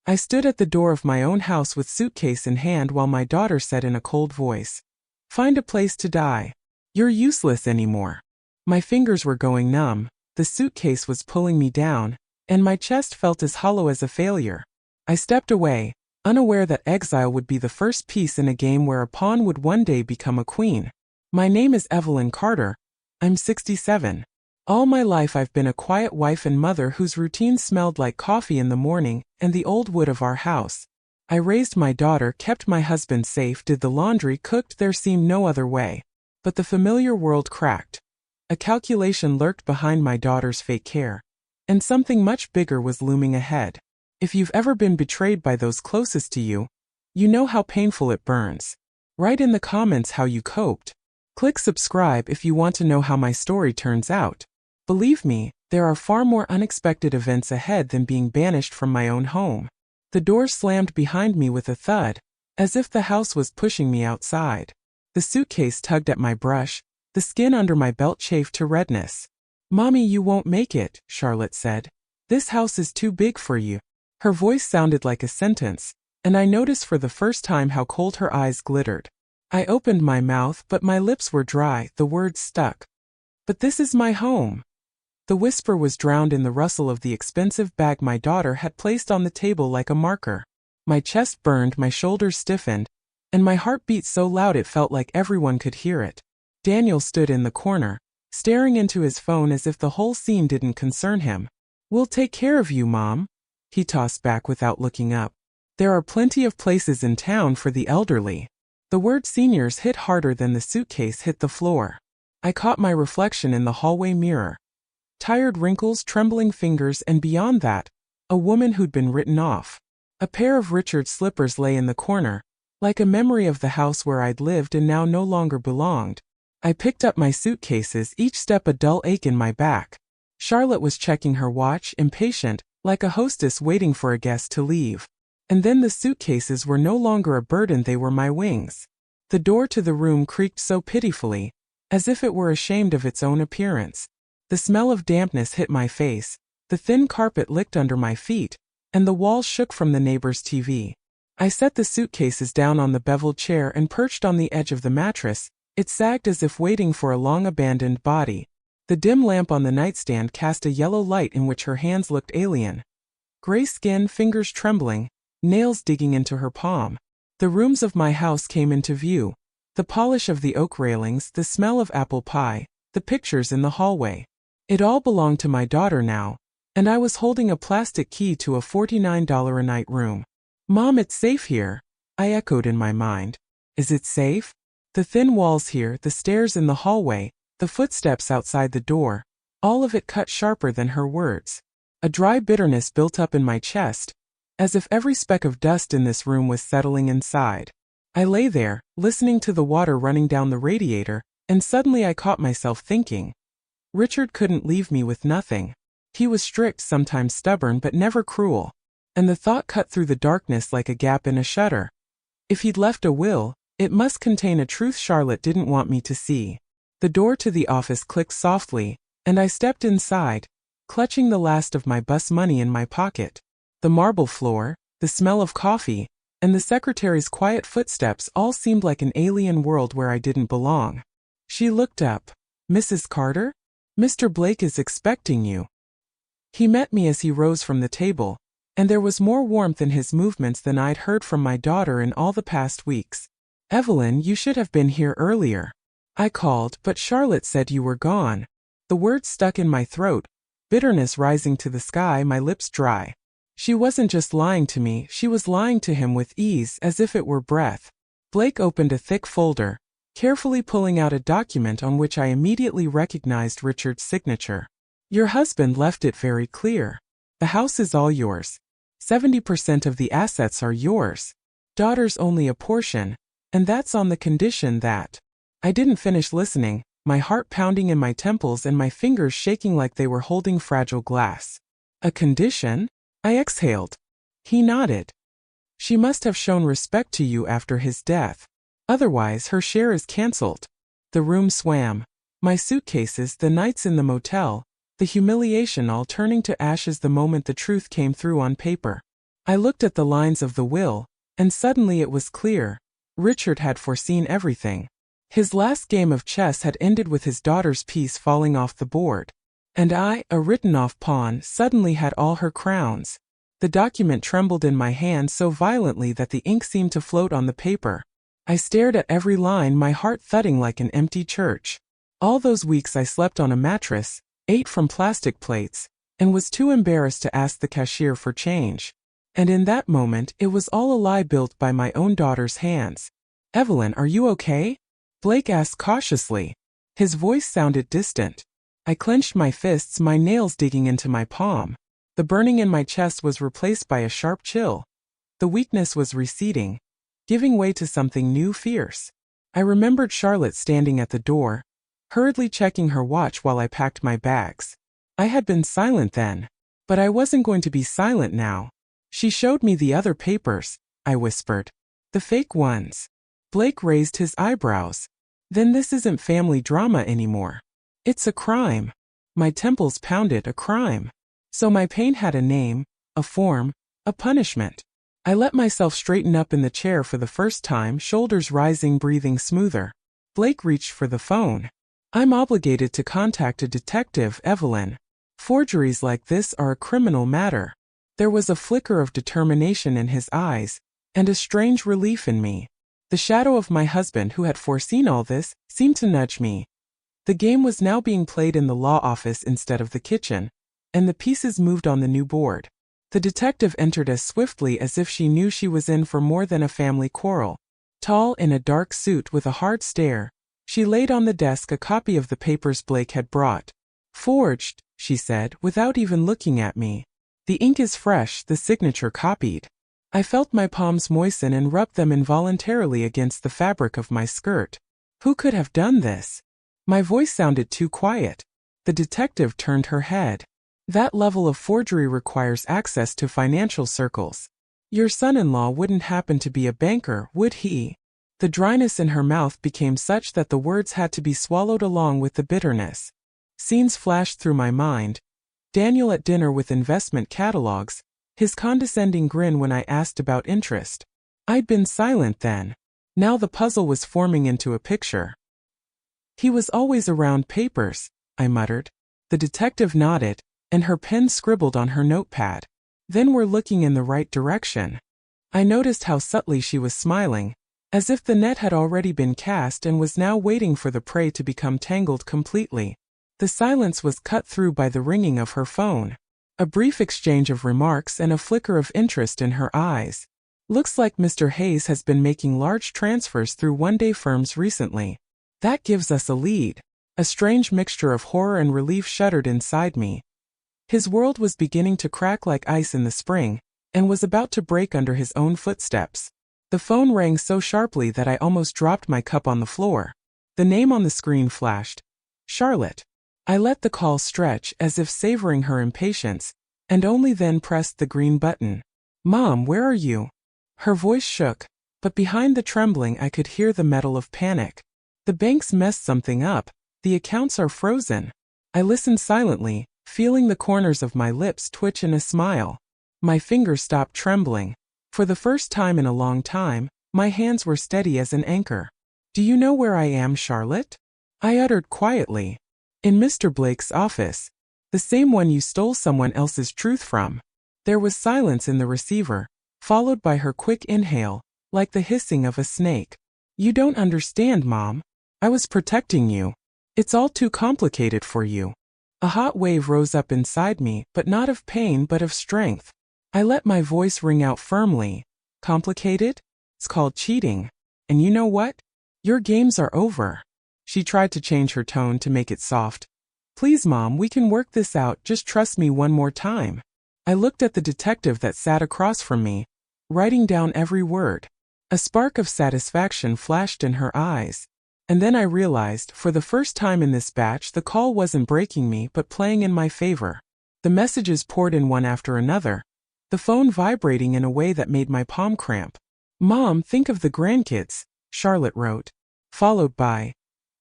I stood at the door of my own house with suitcase in hand while my daughter said in a cold voice, "Find a place to die. You're useless anymore." My fingers were going numb, the suitcase was pulling me down, and my chest felt as hollow as a failure. I stepped away, unaware that exile would be the first piece in a game where a pawn would one day become a queen. My name is Evelyn Carter. I'm 67. All my life I've been a quiet wife and mother whose routine smelled like coffee in the morning and the old wood of our house. I raised my daughter, kept my husband safe, did the laundry, cooked. There seemed no other way. But the familiar world cracked. A calculation lurked behind my daughter's fake care. And something much bigger was looming ahead. If you've ever been betrayed by those closest to you, you know how painful it burns. Write in the comments how you coped. Click subscribe if you want to know how my story turns out. Believe me, there are far more unexpected events ahead than being banished from my own home. The door slammed behind me with a thud, as if the house was pushing me outside. The suitcase tugged at my brush, the skin under my belt chafed to redness. "Mommy, you won't make it," Charlotte said. "This house is too big for you." Her voice sounded like a sentence, and I noticed for the first time how cold her eyes glittered. I opened my mouth, but my lips were dry, the words stuck. "But this is my home." The whisper was drowned in the rustle of the expensive bag my daughter had placed on the table like a marker. My chest burned, my shoulders stiffened, and my heart beat so loud it felt like everyone could hear it. Daniel stood in the corner, staring into his phone as if the whole scene didn't concern him. "We'll take care of you, Mom," he tossed back without looking up. "There are plenty of places in town for the elderly." The word seniors hit harder than the suitcase hit the floor. I caught my reflection in the hallway mirror. Tired wrinkles, trembling fingers, and beyond that, a woman who'd been written off. A pair of Richard's slippers lay in the corner, like a memory of the house where I'd lived and now no longer belonged. I picked up my suitcases, each step a dull ache in my back. Charlotte was checking her watch, impatient, like a hostess waiting for a guest to leave. And then the suitcases were no longer a burden, they were my wings. The door to the room creaked so pitifully, as if it were ashamed of its own appearance. The smell of dampness hit my face, the thin carpet licked under my feet, and the walls shook from the neighbor's TV. I set the suitcases down on the beveled chair and perched on the edge of the mattress. It sagged as if waiting for a long-abandoned body. The dim lamp on the nightstand cast a yellow light in which her hands looked alien. Gray skin, fingers trembling, nails digging into her palm. The rooms of my house came into view. The polish of the oak railings, the smell of apple pie, the pictures in the hallway. It all belonged to my daughter now, and I was holding a plastic key to a $49 a night room. "Mom, it's safe here," I echoed in my mind. Is it safe? The thin walls here, the stairs in the hallway, the footsteps outside the door, all of it cut sharper than her words. A dry bitterness built up in my chest, as if every speck of dust in this room was settling inside. I lay there, listening to the water running down the radiator, and suddenly I caught myself thinking, Richard couldn't leave me with nothing. He was strict, sometimes stubborn, but never cruel. And the thought cut through the darkness like a gap in a shutter. If he'd left a will, it must contain a truth Charlotte didn't want me to see. The door to the office clicked softly, and I stepped inside, clutching the last of my bus money in my pocket. The marble floor, the smell of coffee, and the secretary's quiet footsteps all seemed like an alien world where I didn't belong. She looked up. "Mrs. Carter? Mr. Blake is expecting you." He met me as he rose from the table, and there was more warmth in his movements than I'd heard from my daughter in all the past weeks. "Evelyn, you should have been here earlier," I called, but Charlotte said you were gone. The words stuck in my throat, bitterness rising to the sky, my lips dry. She wasn't just lying to me, she was lying to him with ease, as if it were breath. Blake opened a thick folder, carefully pulling out a document on which I immediately recognized Richard's signature. "Your husband left it very clear. The house is all yours. 70% of the assets are yours. Daughter's only a portion, and that's on the condition that—" I didn't finish listening, my heart pounding in my temples and my fingers shaking like they were holding fragile glass. "A condition?" I exhaled. He nodded. "She must have shown respect to you after his death. Otherwise, her share is cancelled." The room swam. My suitcases, the nights in the motel, the humiliation all turning to ashes the moment the truth came through on paper. I looked at the lines of the will, and suddenly it was clear. Richard had foreseen everything. His last game of chess had ended with his daughter's piece falling off the board. And I, a written-off pawn, suddenly had all her crowns. The document trembled in my hand so violently that the ink seemed to float on the paper. I stared at every line, my heart thudding like an empty church. All those weeks I slept on a mattress, ate from plastic plates, and was too embarrassed to ask the cashier for change. And in that moment, it was all a lie built by my own daughter's hands. "Evelyn, are you okay?" Blake asked cautiously. His voice sounded distant. I clenched my fists, my nails digging into my palm. The burning in my chest was replaced by a sharp chill. The weakness was receding, giving way to something new, fierce. I remembered Charlotte standing at the door, hurriedly checking her watch while I packed my bags. I had been silent then, but I wasn't going to be silent now. "She showed me the other papers," I whispered. "The fake ones." Blake raised his eyebrows. "Then this isn't family drama anymore. It's a crime." My temples pounded. A crime. So my pain had a name, a form, a punishment. I let myself straighten up in the chair for the first time, shoulders rising, breathing smoother. Blake reached for the phone. "I'm obligated to contact a detective, Evelyn. Forgeries like this are a criminal matter." There was a flicker of determination in his eyes, and a strange relief in me. The shadow of my husband, who had foreseen all this, seemed to nudge me. The game was now being played in the law office instead of the kitchen, and the pieces moved on the new board. The detective entered as swiftly as if she knew she was in for more than a family quarrel. Tall, in a dark suit with a hard stare, she laid on the desk a copy of the papers Blake had brought. "Forged," she said, without even looking at me. "The ink is fresh, the signature copied." I felt my palms moisten and rubbed them involuntarily against the fabric of my skirt. Who could have done this? My voice sounded too quiet. The detective turned her head. "That level of forgery requires access to financial circles. Your son-in-law wouldn't happen to be a banker, would he?" The dryness in her mouth became such that the words had to be swallowed along with the bitterness. Scenes flashed through my mind. Daniel at dinner with investment catalogs, his condescending grin when I asked about interest. I'd been silent then. Now the puzzle was forming into a picture. "He was always around papers," I muttered. The detective nodded, and her pen scribbled on her notepad. "Then we're looking in the right direction." I noticed how subtly she was smiling, as if the net had already been cast and was now waiting for the prey to become tangled completely. The silence was cut through by the ringing of her phone. A brief exchange of remarks and a flicker of interest in her eyes. "Looks like Mr. Hayes has been making large transfers through one-day firms recently. That gives us a lead." A strange mixture of horror and relief shuddered inside me. His world was beginning to crack like ice in the spring, and was about to break under his own footsteps. The phone rang so sharply that I almost dropped my cup on the floor. The name on the screen flashed. Charlotte. I let the call stretch as if savoring her impatience, and only then pressed the green button. "Mom, where are you?" Her voice shook, but behind the trembling I could hear the metal of panic. "The bank's messed something up. The accounts are frozen." I listened silently, feeling the corners of my lips twitch in a smile. My fingers stopped trembling. For the first time in a long time, my hands were steady as an anchor. "Do you know where I am, Charlotte?" I uttered quietly. "In Mr. Blake's office. The same one you stole someone else's truth from." There was silence in the receiver, followed by her quick inhale, like the hissing of a snake. "You don't understand, Mom. I was protecting you. It's all too complicated for you." A hot wave rose up inside me, but not of pain but of strength. I let my voice ring out firmly. "Complicated? It's called cheating. And you know what? Your games are over." She tried to change her tone to make it soft. "Please, Mom, we can work this out, just trust me one more time." I looked at the detective that sat across from me, writing down every word. A spark of satisfaction flashed in her eyes. And then I realized, for the first time in this batch, the call wasn't breaking me but playing in my favor. The messages poured in one after another, the phone vibrating in a way that made my palm cramp. "Mom, think of the grandkids," Charlotte wrote, followed by,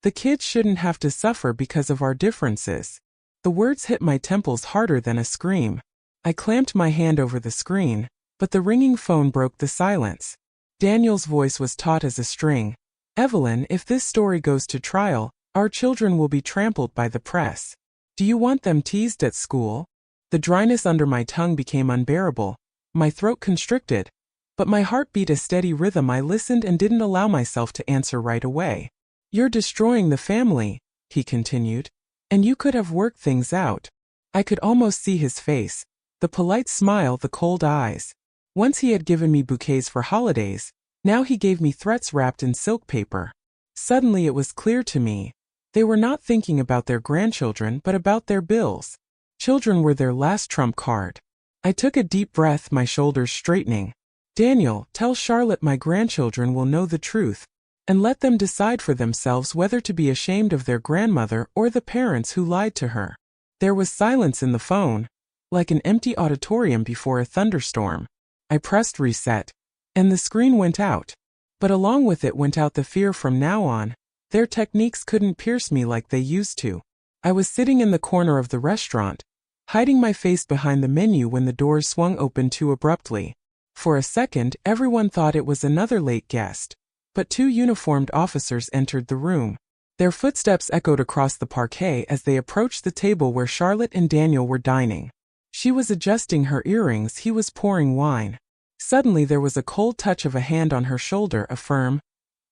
"The kids shouldn't have to suffer because of our differences." The words hit my temples harder than a scream. I clamped my hand over the screen, But the ringing phone broke the silence. Daniel's voice was taut as a string. Evelyn, if this story goes to trial, our children will be trampled by the press. Do you want them teased at school? The dryness under my tongue became unbearable. My throat constricted. But my heart beat a steady rhythm. I listened and didn't allow myself to answer right away. You're destroying the family, he continued. And you could have worked things out. I could almost see his face. The polite smile, the cold eyes. Once he had given me bouquets for holidays, now he gave me threats wrapped in silk paper. Suddenly it was clear to me. They were not thinking about their grandchildren but about their bills. Children were their last trump card. I took a deep breath, my shoulders straightening. Daniel, tell Charlotte my grandchildren will know the truth, and let them decide for themselves whether to be ashamed of their grandmother or the parents who lied to her. There was silence in the phone, like an empty auditorium before a thunderstorm. I pressed reset, and the screen went out. But along with it went out the fear. From now on, their techniques couldn't pierce me like they used to. I was sitting in the corner of the restaurant, hiding my face behind the menu when the doors swung open too abruptly. For a second, everyone thought it was another late guest. But two uniformed officers entered the room. Their footsteps echoed across the parquet as they approached the table where Charlotte and Daniel were dining. She was adjusting her earrings, he was pouring wine. Suddenly there was a cold touch of a hand on her shoulder, a firm,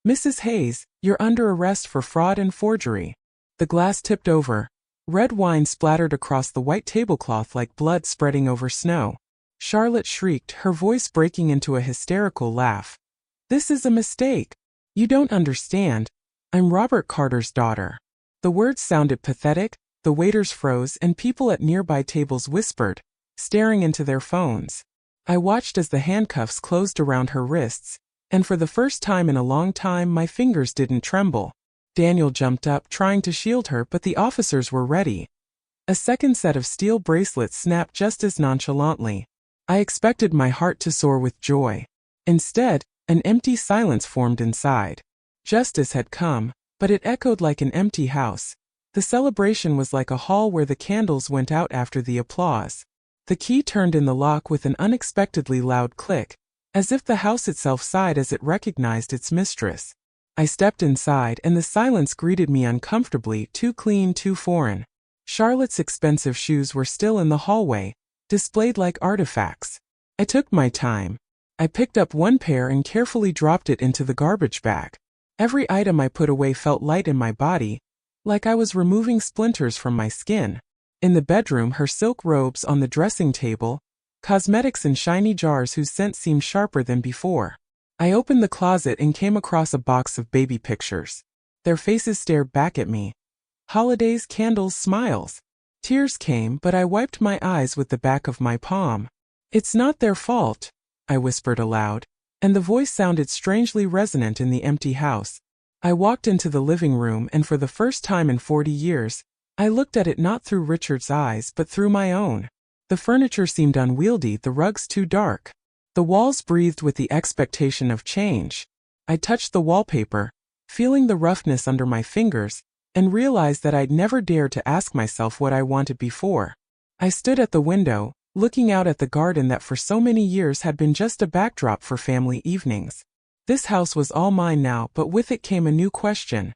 "Mrs. Hayes, you're under arrest for fraud and forgery." The glass tipped over. Red wine splattered across the white tablecloth like blood spreading over snow. Charlotte shrieked, her voice breaking into a hysterical laugh. "This is a mistake. You don't understand. I'm Robert Carter's daughter." The words sounded pathetic, the waiters froze, and people at nearby tables whispered, staring into their phones. I watched as the handcuffs closed around her wrists, and for the first time in a long time my fingers didn't tremble. Daniel jumped up, trying to shield her, but the officers were ready. A second set of steel bracelets snapped just as nonchalantly. I expected my heart to soar with joy. Instead, an empty silence formed inside. Justice had come, but it echoed like an empty house. The celebration was like a hall where the candles went out after the applause. The key turned in the lock with an unexpectedly loud click, as if the house itself sighed as it recognized its mistress. I stepped inside, and the silence greeted me uncomfortably, too clean, too foreign. Charlotte's expensive shoes were still in the hallway, displayed like artifacts. I took my time. I picked up one pair and carefully dropped it into the garbage bag. Every item I put away felt light in my body, like I was removing splinters from my skin. In the bedroom, her silk robes on the dressing table, cosmetics in shiny jars whose scent seemed sharper than before. I opened the closet and came across a box of baby pictures. Their faces stared back at me. Holidays, candles, smiles. Tears came, but I wiped my eyes with the back of my palm. "It's not their fault," I whispered aloud, and the voice sounded strangely resonant in the empty house. I walked into the living room, and for the first time in 40 years, I looked at it not through Richard's eyes but through my own. The furniture seemed unwieldy, the rugs too dark. The walls breathed with the expectation of change. I touched the wallpaper, feeling the roughness under my fingers, and realized that I'd never dared to ask myself what I wanted before. I stood at the window, looking out at the garden that for so many years had been just a backdrop for family evenings. This house was all mine now, but with it came a new question.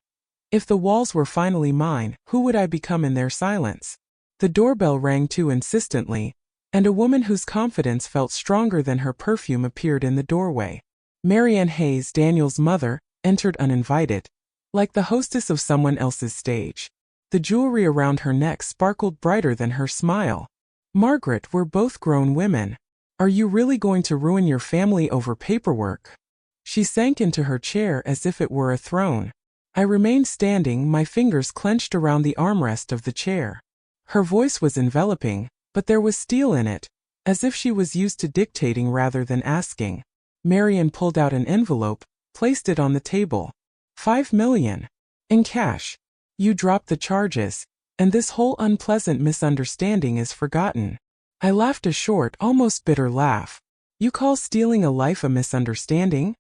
If the walls were finally mine, who would I become in their silence? The doorbell rang too insistently, and a woman whose confidence felt stronger than her perfume appeared in the doorway. Marianne Hayes, Daniel's mother, entered uninvited, like the hostess of someone else's stage. The jewelry around her neck sparkled brighter than her smile. "Margaret, we're both grown women. Are you really going to ruin your family over paperwork?" She sank into her chair as if it were a throne. I remained standing, my fingers clenched around the armrest of the chair. Her voice was enveloping, but there was steel in it, as if she was used to dictating rather than asking. Marian pulled out an envelope, placed it on the table. $5 million. In cash. You dropped the charges, and this whole unpleasant misunderstanding is forgotten. I laughed a short, almost bitter laugh. You call stealing a life a misunderstanding?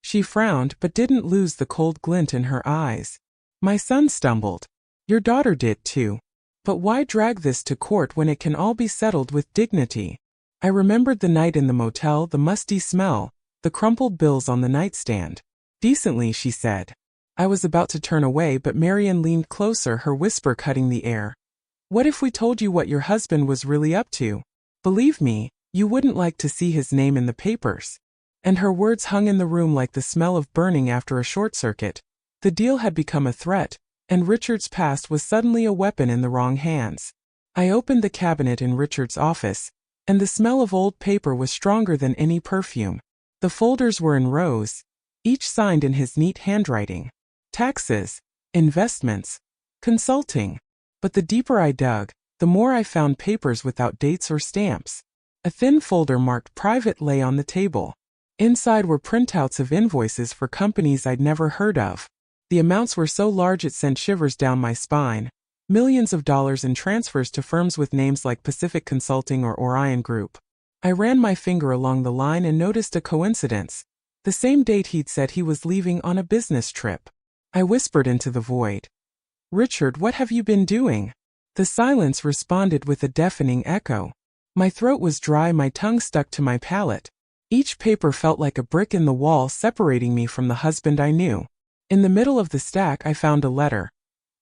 She frowned but didn't lose the cold glint in her eyes. My son stumbled. Your daughter did too. But why drag this to court when it can all be settled with dignity? I remembered the night in the motel, the musty smell, the crumpled bills on the nightstand. Decently, she said. I was about to turn away, but Marian leaned closer, her whisper cutting the air. What if we told you what your husband was really up to? Believe me, you wouldn't like to see his name in the papers. And her words hung in the room like the smell of burning after a short circuit. The deal had become a threat, and Richard's past was suddenly a weapon in the wrong hands. I opened the cabinet in Richard's office, and the smell of old paper was stronger than any perfume. The folders were in rows, each signed in his neat handwriting. Taxes, investments, consulting. But the deeper I dug, the more I found papers without dates or stamps. A thin folder marked private lay on the table. Inside were printouts of invoices for companies I'd never heard of. The amounts were so large it sent shivers down my spine. Millions of dollars in transfers to firms with names like Pacific Consulting or Orion Group. I ran my finger along the line and noticed a coincidence. The same date he'd said he was leaving on a business trip. I whispered into the void. Richard, what have you been doing? The silence responded with a deafening echo. My throat was dry, my tongue stuck to my palate. Each paper felt like a brick in the wall separating me from the husband I knew. In the middle of the stack I found a letter.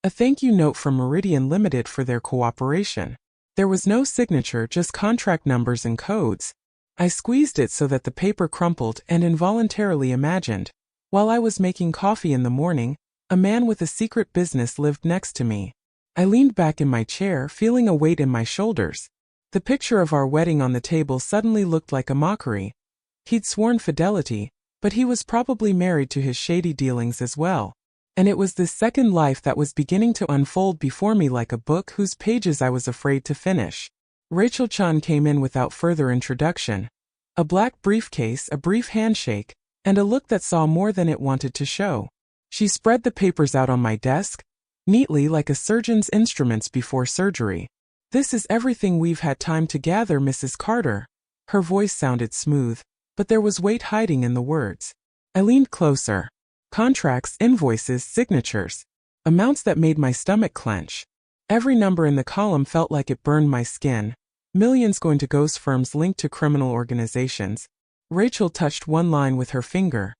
A thank you note from Meridian Limited for their cooperation. There was no signature, just contract numbers and codes. I squeezed it so that the paper crumpled and involuntarily imagined. While I was making coffee in the morning, a man with a secret business lived next to me. I leaned back in my chair, feeling a weight in my shoulders. The picture of our wedding on the table suddenly looked like a mockery. He'd sworn fidelity, but he was probably married to his shady dealings as well. And it was this second life that was beginning to unfold before me like a book whose pages I was afraid to finish. Rachel Chan came in without further introduction. A black briefcase, a brief handshake, and a look that saw more than it wanted to show. She spread the papers out on my desk, neatly like a surgeon's instruments before surgery. This is everything we've had time to gather, Mrs. Carter. Her voice sounded smooth, but there was weight hiding in the words. I leaned closer. Contracts, invoices, signatures. Amounts that made my stomach clench. Every number in the column felt like it burned my skin. Millions going to ghost firms linked to criminal organizations. Rachel touched one line with her finger.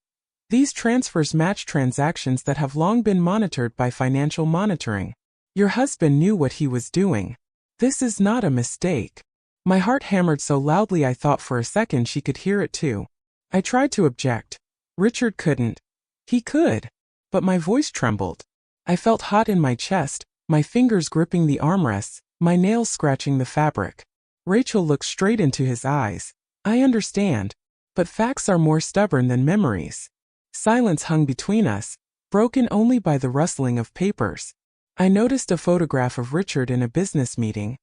These transfers match transactions that have long been monitored by financial monitoring. Your husband knew what he was doing. This is not a mistake. My heart hammered so loudly I thought for a second she could hear it too. I tried to object. Richard couldn't. He could. But my voice trembled. I felt hot in my chest, my fingers gripping the armrests, my nails scratching the fabric. Rachel looked straight into his eyes. I understand. But facts are more stubborn than memories. Silence hung between us, broken only by the rustling of papers. I noticed a photograph of Richard in a business meeting,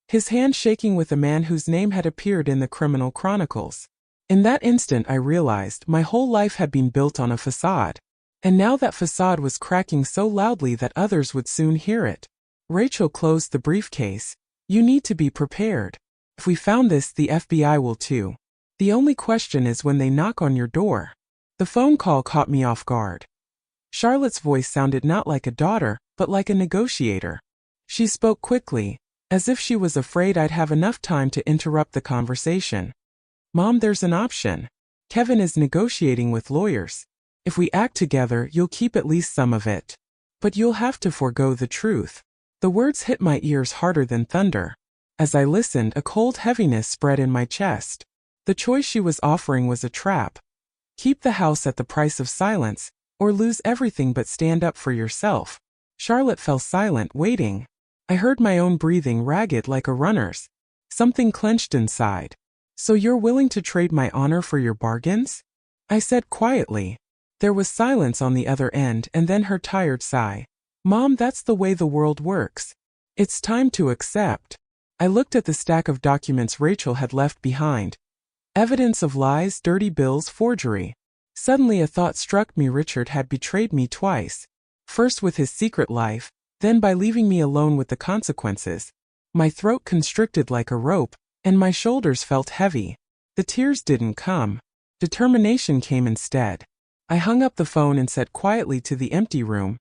his hand shaking with a man whose name had appeared in the criminal chronicles. In that instant I realized my whole life had been built on a facade. And now that facade was cracking so loudly that others would soon hear it. Rachel closed the briefcase. You need to be prepared. If we found this, the FBI will too. The only question is when they knock on your door. The phone call caught me off guard. Charlotte's voice sounded not like a daughter, but like a negotiator. She spoke quickly, as if she was afraid I'd have enough time to interrupt the conversation. Mom, there's an option. Kevin is negotiating with lawyers. If we act together, you'll keep at least some of it. But you'll have to forego the truth. The words hit my ears harder than thunder. As I listened, a cold heaviness spread in my chest. The choice she was offering was a trap. Keep the house at the price of silence, or lose everything but stand up for yourself. Charlotte fell silent, waiting. I heard my own breathing, ragged like a runner's. Something clenched inside. So you're willing to trade my honor for your bargains? I said quietly. There was silence on the other end, and then her tired sigh. Mom, that's the way the world works. It's time to accept. I looked at the stack of documents Rachel had left behind. Evidence of lies, dirty bills, forgery. Suddenly a thought struck me. Richard had betrayed me twice. First with his secret life, then by leaving me alone with the consequences. My throat constricted like a rope, and my shoulders felt heavy. The tears didn't come. Determination came instead. I hung up the phone and said quietly to the empty room,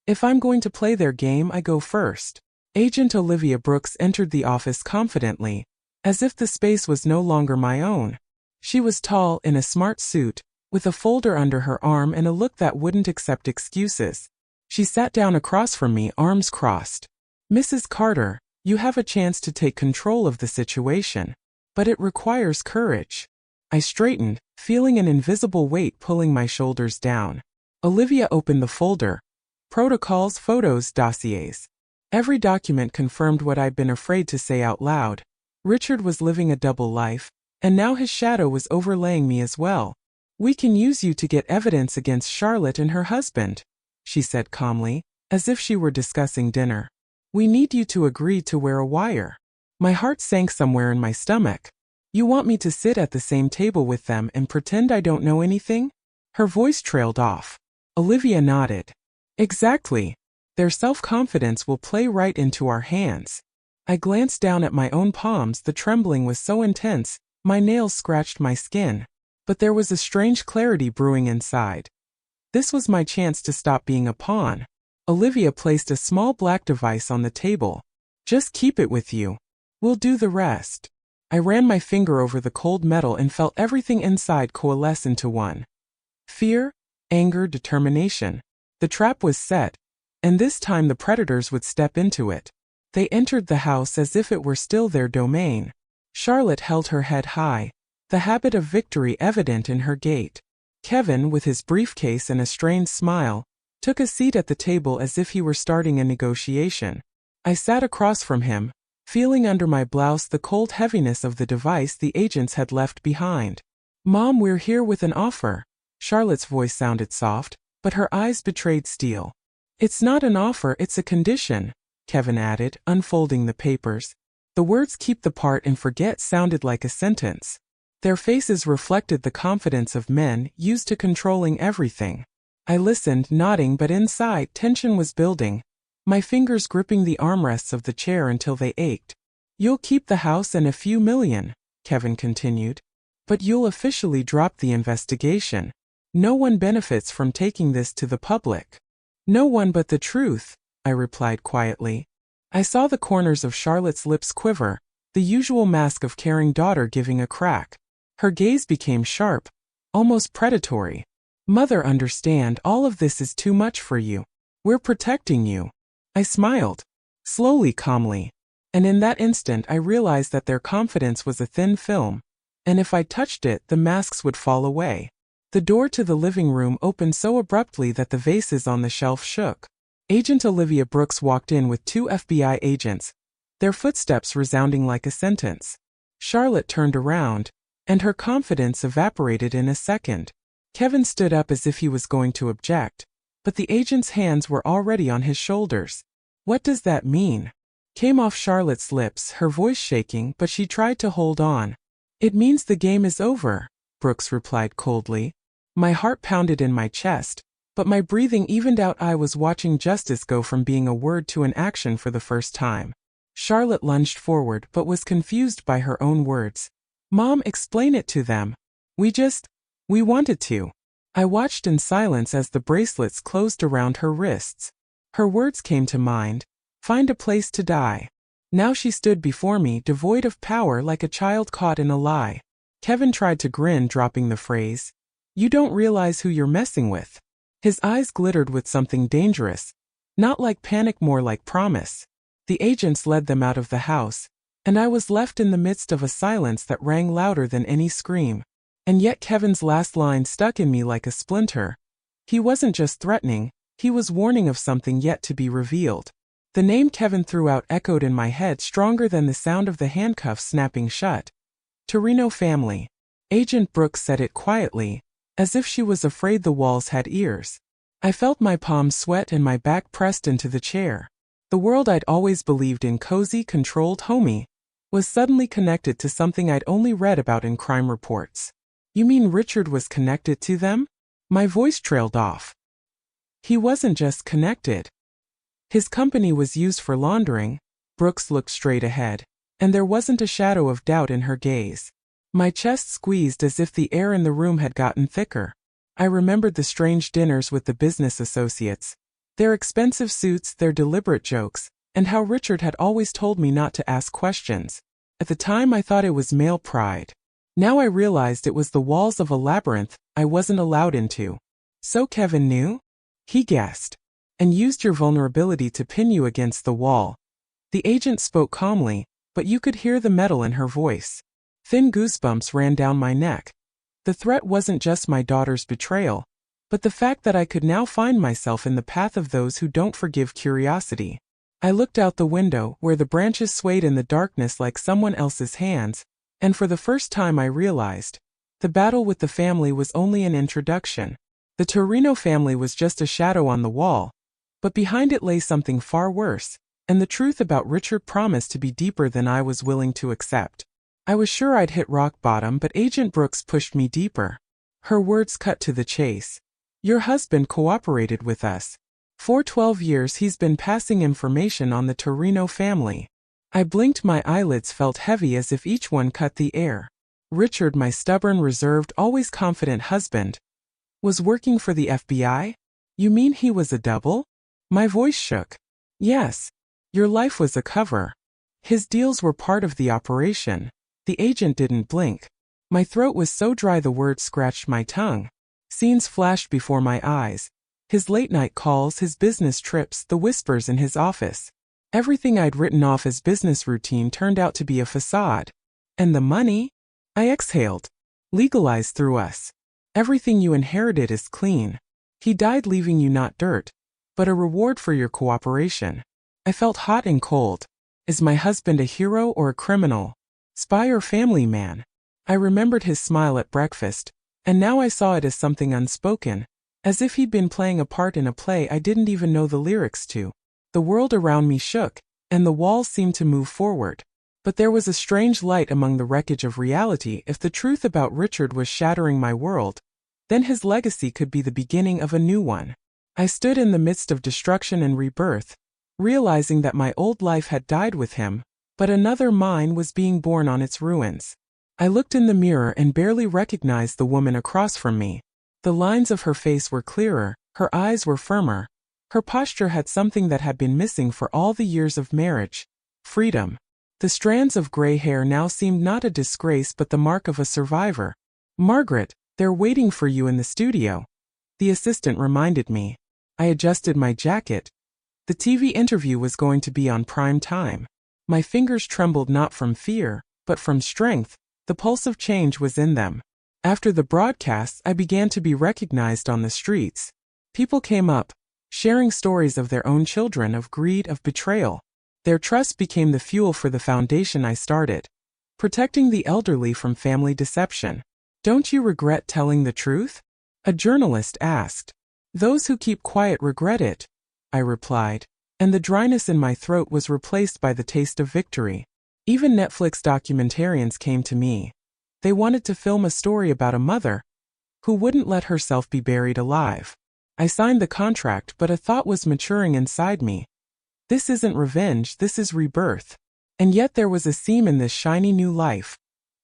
if I'm going to play their game, I go first. Agent Olivia Brooks entered the office confidently, as if the space was no longer my own. She was tall, in a smart suit, with a folder under her arm and a look that wouldn't accept excuses. She sat down across from me, arms crossed. "Mrs. Carter, you have a chance to take control of the situation. But it requires courage." I straightened, feeling an invisible weight pulling my shoulders down. Olivia opened the folder. Protocols, photos, dossiers. Every document confirmed what I'd been afraid to say out loud. Richard was living a double life, and now his shadow was overlaying me as well. "We can use you to get evidence against Charlotte and her husband," she said calmly, as if she were discussing dinner. "We need you to agree to wear a wire." My heart sank somewhere in my stomach. "You want me to sit at the same table with them and pretend I don't know anything?" Her voice trailed off. Olivia nodded. "Exactly. Their self-confidence will play right into our hands." I glanced down at my own palms. The trembling was so intense, my nails scratched my skin. But there was a strange clarity brewing inside. This was my chance to stop being a pawn. Olivia placed a small black device on the table. "Just keep it with you. We'll do the rest." I ran my finger over the cold metal and felt everything inside coalesce into one. Fear, anger, determination. The trap was set, and this time the predators would step into it. They entered the house as if it were still their domain. Charlotte held her head high, the habit of victory evident in her gait. Kevin, with his briefcase and a strained smile, took a seat at the table as if he were starting a negotiation. I sat across from him, feeling under my blouse the cold heaviness of the device the agents had left behind. "Mom, we're here with an offer." Charlotte's voice sounded soft, but her eyes betrayed steel. "It's not an offer, it's a condition," Kevin added, unfolding the papers. The words "keep the part and forget" sounded like a sentence. Their faces reflected the confidence of men used to controlling everything. I listened, nodding, but inside, tension was building, my fingers gripping the armrests of the chair until they ached. "You'll keep the house and a few million," Kevin continued. "But you'll officially drop the investigation. No one benefits from taking this to the public." "No one but the truth," I replied quietly. I saw the corners of Charlotte's lips quiver, the usual mask of caring daughter giving a crack. Her gaze became sharp, almost predatory. "Mother, understand, all of this is too much for you. We're protecting you." I smiled, slowly, calmly. And in that instant I realized that their confidence was a thin film, and if I touched it, the masks would fall away. The door to the living room opened so abruptly that the vases on the shelf shook. Agent Olivia Brooks walked in with 2 FBI agents, their footsteps resounding like a sentence. Charlotte turned around, and her confidence evaporated in a second. Kevin stood up as if he was going to object, but the agent's hands were already on his shoulders. "What does that mean?" came off Charlotte's lips, her voice shaking, but she tried to hold on. "It means the game is over," Brooks replied coldly. My heart pounded in my chest, but my breathing evened out. I was watching justice go from being a word to an action for the first time. Charlotte lunged forward but was confused by her own words. "Mom, explain it to them. We wanted to." I watched in silence as the bracelets closed around her wrists. Her words came to mind. "Find a place to die." Now she stood before me, devoid of power, like a child caught in a lie. Kevin tried to grin, dropping the phrase, "You don't realize who you're messing with." His eyes glittered with something dangerous. Not like panic, more like promise. The agents led them out of the house, and I was left in the midst of a silence that rang louder than any scream. And yet Kevin's last line stuck in me like a splinter. He wasn't just threatening, he was warning of something yet to be revealed. The name Kevin threw out echoed in my head stronger than the sound of the handcuffs snapping shut. "Torino family." Agent Brooks said it quietly, as if she was afraid the walls had ears. I felt my palms sweat and my back pressed into the chair. The world I'd always believed in, cozy, controlled, homey, was suddenly connected to something I'd only read about in crime reports. "You mean Richard was connected to them?" My voice trailed off. "He wasn't just connected. His company was used for laundering." Brooks looked straight ahead, and there wasn't a shadow of doubt in her gaze. My chest squeezed as if the air in the room had gotten thicker. I remembered the strange dinners with the business associates, their expensive suits, their deliberate jokes, and how Richard had always told me not to ask questions. At the time I thought it was male pride. Now I realized it was the walls of a labyrinth I wasn't allowed into. So Kevin knew? He guessed. And used your vulnerability to pin you against the wall. The agent spoke calmly, but you could hear the metal in her voice. Thin goosebumps ran down my neck. The threat wasn't just my daughter's betrayal, but the fact that I could now find myself in the path of those who don't forgive curiosity. I looked out the window, where the branches swayed in the darkness like someone else's hands, and for the first time I realized, the battle with the family was only an introduction. The Torino family was just a shadow on the wall, but behind it lay something far worse, and the truth about Richard promised to be deeper than I was willing to accept. I was sure I'd hit rock bottom, but Agent Brooks pushed me deeper. Her words cut to the chase. Your husband cooperated with us. For 12 years he's been passing information on the Torino family. I blinked, my eyelids felt heavy as if each one cut the air. Richard, my stubborn, reserved, always confident husband, was working for the FBI? You mean he was a double? My voice shook. Yes. Your life was a cover. His deals were part of the operation. The agent didn't blink. My throat was so dry the words scratched my tongue. Scenes flashed before my eyes. His late-night calls, his business trips, the whispers in his office. Everything I'd written off as business routine turned out to be a facade. And the money? I exhaled. Legalized through us. Everything you inherited is clean. He died leaving you not dirt, but a reward for your cooperation. I felt hot and cold. Is my husband a hero or a criminal? Spy or family man? I remembered his smile at breakfast, and now I saw it as something unspoken, as if he'd been playing a part in a play I didn't even know the lyrics to. The world around me shook, and the walls seemed to move forward. But there was a strange light among the wreckage of reality. If the truth about Richard was shattering my world, then his legacy could be the beginning of a new one. I stood in the midst of destruction and rebirth, realizing that my old life had died with him, but another mine was being born on its ruins. I looked in the mirror and barely recognized the woman across from me. The lines of her face were clearer, her eyes were firmer. Her posture had something that had been missing for all the years of marriage: freedom. The strands of gray hair now seemed not a disgrace but the mark of a survivor. Margaret, they're waiting for you in the studio, the assistant reminded me. I adjusted my jacket. The TV interview was going to be on prime time. My fingers trembled not from fear, but from strength. The pulse of change was in them. After the broadcasts, I began to be recognized on the streets. People came up, sharing stories of their own children, of greed, of betrayal. Their trust became the fuel for the foundation I started, protecting the elderly from family deception. Don't you regret telling the truth? A journalist asked. Those who keep quiet regret it, I replied, and the dryness in my throat was replaced by the taste of victory. Even Netflix documentarians came to me. They wanted to film a story about a mother who wouldn't let herself be buried alive. I signed the contract, but a thought was maturing inside me. This isn't revenge, this is rebirth. And yet there was a seam in this shiny new life.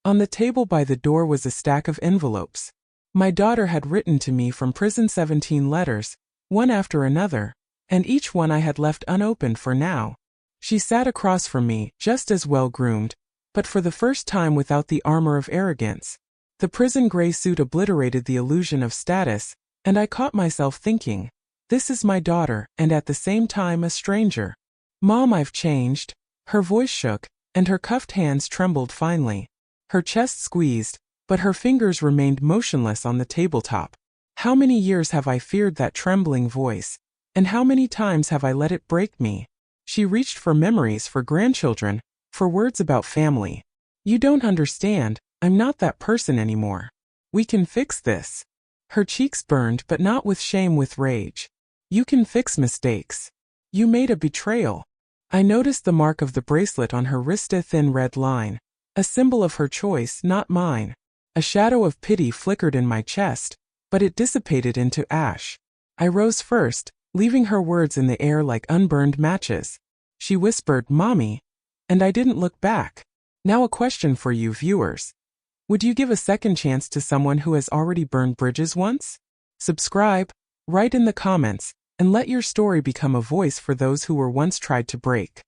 On the table by the door was a stack of envelopes. My daughter had written to me from prison 17 letters, one after another, and each one I had left unopened for now. She sat across from me, just as well-groomed, but for the first time without the armor of arrogance. The prison gray suit obliterated the illusion of status, and I caught myself thinking, this is my daughter, and at the same time a stranger. Mom, I've changed. Her voice shook, and her cuffed hands trembled finely. Her chest squeezed, but her fingers remained motionless on the tabletop. How many years have I feared that trembling voice, and how many times have I let it break me? She reached for memories, for grandchildren, for words about family. You don't understand, I'm not that person anymore. We can fix this. Her cheeks burned, but not with shame, with rage. You can fix mistakes. You made a betrayal. I noticed the mark of the bracelet on her wrist, a thin red line, a symbol of her choice, not mine. A shadow of pity flickered in my chest, but it dissipated into ash. I rose first, leaving her words in the air like unburned matches. She whispered, "Mommy," and I didn't look back. Now a question for you viewers. Would you give a second chance to someone who has already burned bridges once? Subscribe, write in the comments, and let your story become a voice for those who were once tried to break.